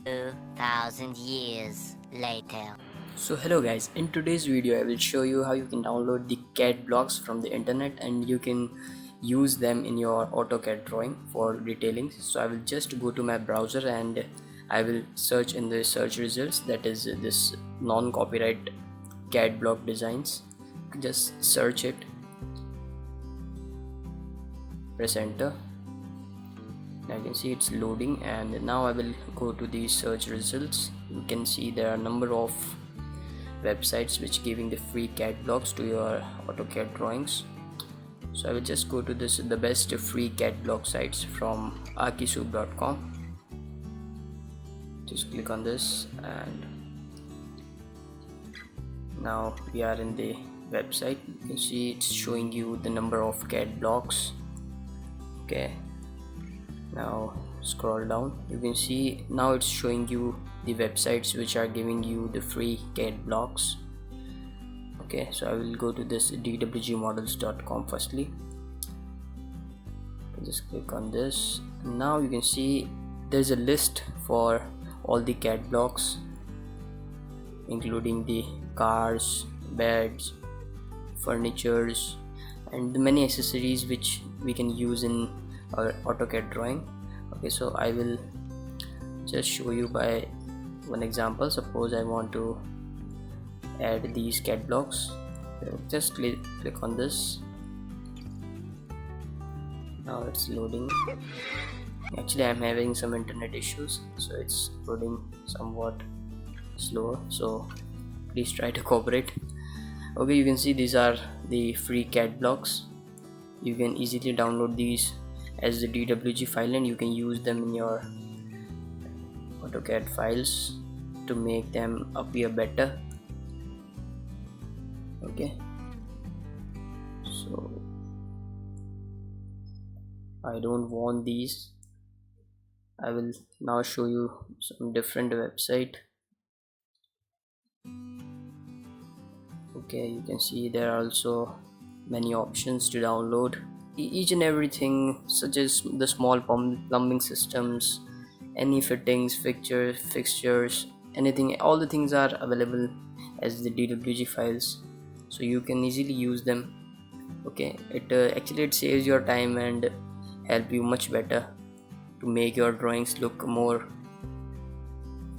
2,000 years later. So hello guys, in today's video I will show you how you can download the CAD blocks from the internet and you can use them in your AutoCAD drawing for detailing. So I will just go to my browser and I will search in the search results, that is this non-copyright CAD block designs. Just search it, press enter. I can see it's loading and now I will go to the search results. You can see there are a number of websites which giving the free CAD blocks to your AutoCAD drawings. So I will just go to the best free CAD block sites from arkisoup.com. Just click on this and now we are in the website. You can see it's showing you the number of CAD blocks. Okay, now scroll down, you can see now it's showing you the websites which are giving you the free CAD blocks. Okay, so I will go to this dwgmodels.com firstly. Just click on this. Now you can see there's a list for all the CAD blocks including the cars, beds, furnitures and the many accessories which we can use in our AutoCAD drawing. Okay, so I will just show you by one example. Suppose I want to add these CAD blocks. Just click on this. Now it's loading. Actually I'm having some internet issues, so it's loading somewhat slower, so please try to cooperate. Okay, you can see these are the free CAD blocks. You can easily download these as the DWG file and you can use them in your AutoCAD files to make them appear better. Okay, so I don't want these. I will now show you some different website. Okay, you can see there are also many options to download each and everything, such as the small plumbing systems, any fittings, fixtures, anything. All the things are available as the DWG files, so you can easily use them. Okay, actually it saves your time and help you much better to make your drawings look more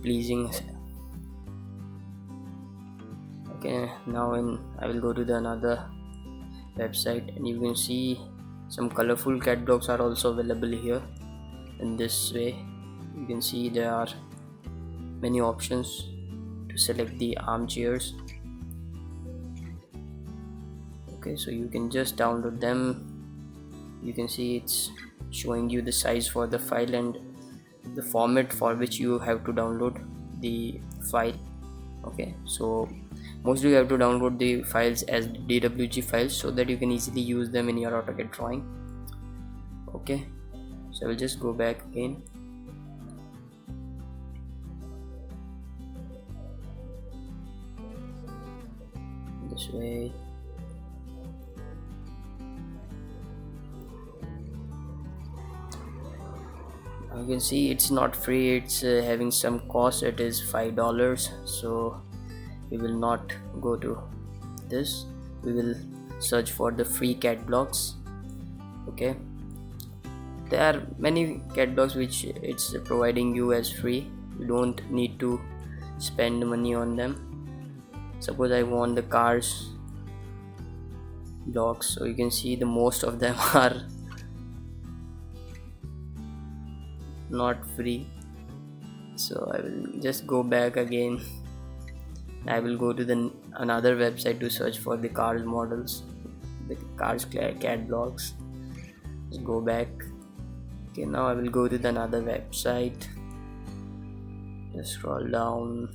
pleasing. Okay, now I will go to another website and you can see some colorful CAD blocks are also available here. In this way you can see there are many options to select the armchairs. Okay, so you can just download them. You can see it's showing you the size for the file and the format for which you have to download the file. Okay, so mostly you have to download the files as DWG files so that you can easily use them in your AutoCAD drawing. Okay, so I will just go back again. This way. You can see it's not free, it's having some cost. It is $5, so we will not go to this. We will search for the free CAD blocks. Okay, there are many CAD blocks which it's providing you as free. You don't need to spend money on them. Suppose I want the cars blocks, so you can see the most of them are not free. So I will just go back again. I will go to another website to search for the cars models, the cars CAD blocks. Just go back. Okay, now I will go to another website. Just scroll down.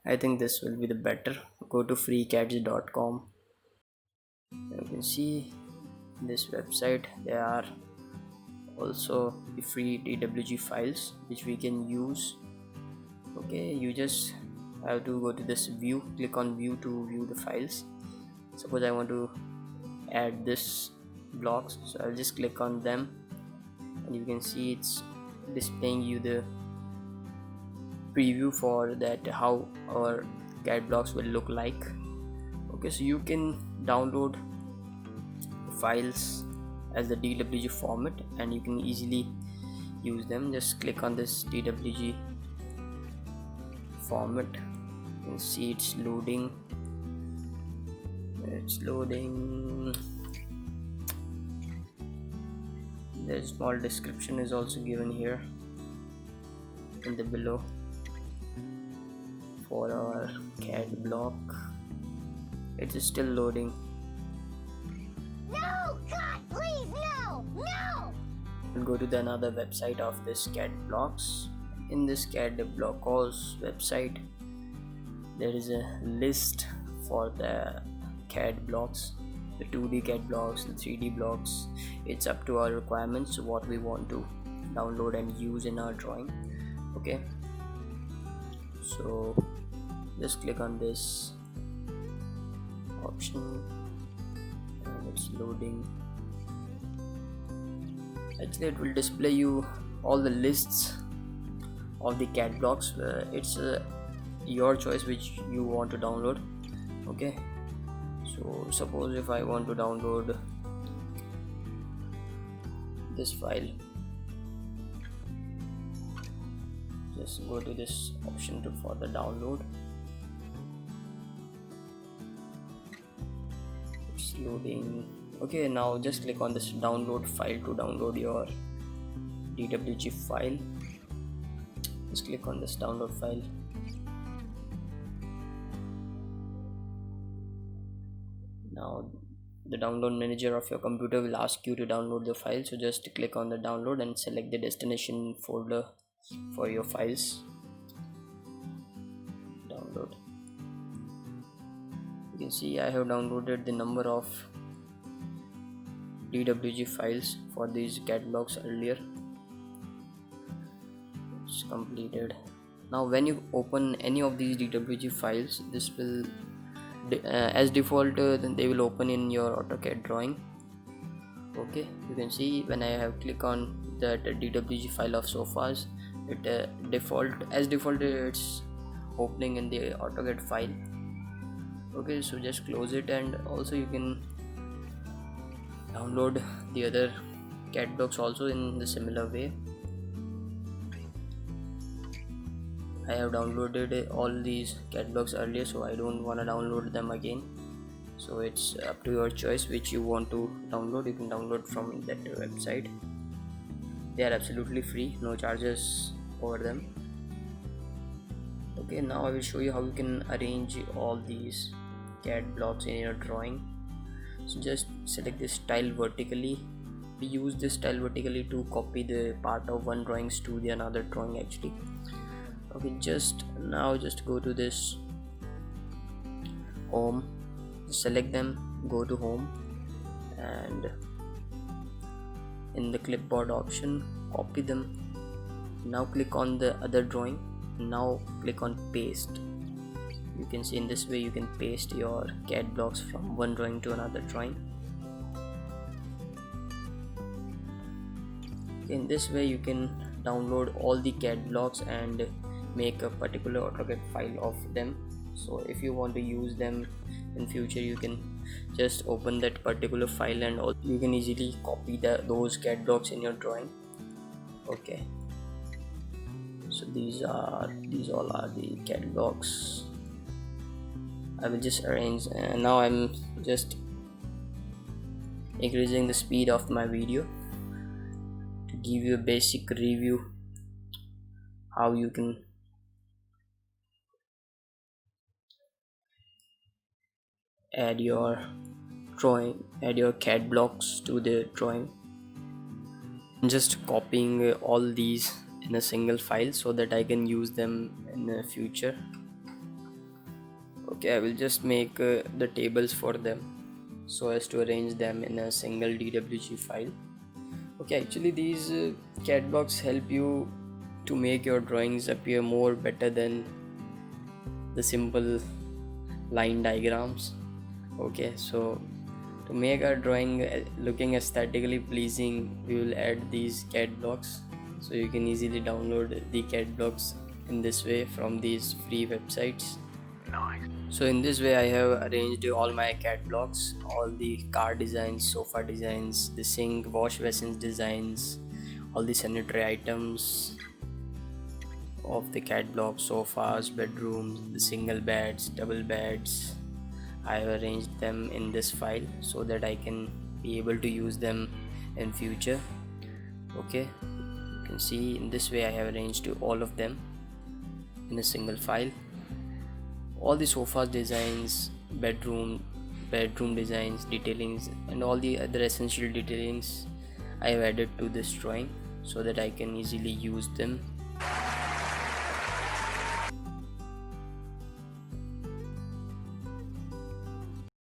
I think this will be the better. Go to freecads.com. You can see this website there are also the free DWG files which we can use. Okay, you just have to go to this view, click on view to view the files. Suppose I want to add this blocks, so I'll just click on them. and you can see it's displaying you the preview for that how our Cadblocks will look like. Okay, so you can download files as the DWG format and you can easily use them. Just click on this DWG format. You can see it's loading. The small description is also given here in the below for our CAD block. It is still loading. No, God, please, no, no! We'll go to the another website of this Cadblocks. In this Cadblocks website, there is a list for the CAD blocks, the 2D CAD blocks, the 3D blocks. It's up to our requirements what we want to download and use in our drawing. Okay, so just click on this option and it's loading. Actually, it will display you all the lists of the CAD blocks. It's your choice which you want to download. Okay, so suppose if I want to download this file, just go to this option for the download. It's loading. Okay, now just click on this download file to download your DWG file. Just click on this download file. Now the download manager of your computer will ask you to download the file, so just click on the download and select the destination folder for your files. Download. You can see I have downloaded the number of DWG files for these Cadblocks earlier. It's completed. Now when you open any of these DWG files, this will as default then they will open in your AutoCAD drawing. Okay, you can see when I have clicked on that DWG file of sofas, it default it's opening in the AutoCAD file. Okay, so just close it, and also you can download the other Cadblocks also in the similar way. I have downloaded all these Cadblocks earlier, so I don't want to download them again. So it's up to your choice which you want to download. You can download from that website. They are absolutely free, no charges over them. Okay, now I will show you how you can arrange all these Cadblocks in your drawing. So just select this tile vertically. We use this tile vertically to copy the part of one drawings to the another drawing actually. Okay, just go to this home, select them, go to home, and in the clipboard option copy them. Now click on the other drawing. Now click on paste. You can see in this way you can paste your Cadblocks from one drawing to another drawing. In this way you can download all the Cadblocks and make a particular AutoCAD file of them. So if you want to use them in future, you can just open that particular file and you can easily copy those Cadblocks in your drawing. Okay, so these all are the Cadblocks. I will just arrange, and now I'm just increasing the speed of my video to give you a basic review how you can add your Cadblocks to the drawing. I'm just copying all these in a single file so that I can use them in the future. Okay, I will just make the tables for them so as to arrange them in a single DWG file. Okay, actually these Cadblocks help you to make your drawings appear more better than the simple line diagrams. Okay, so To make our drawing looking aesthetically pleasing, we will add these CAD blocks. So you can easily download the CAD blocks in this way from these free websites. So in this way I have arranged all my CAD blocks, all the car designs, sofa designs, the sink, wash basins designs, all the sanitary items of the CAD blocks, sofas, bedrooms, the single beds, double beds. I have arranged them in this file so that I can be able to use them in future. Okay, you can see in this way I have arranged all of them in a single file. All the sofa designs, bedroom designs, detailings, and all the other essential detailings I have added to this drawing so that I can easily use them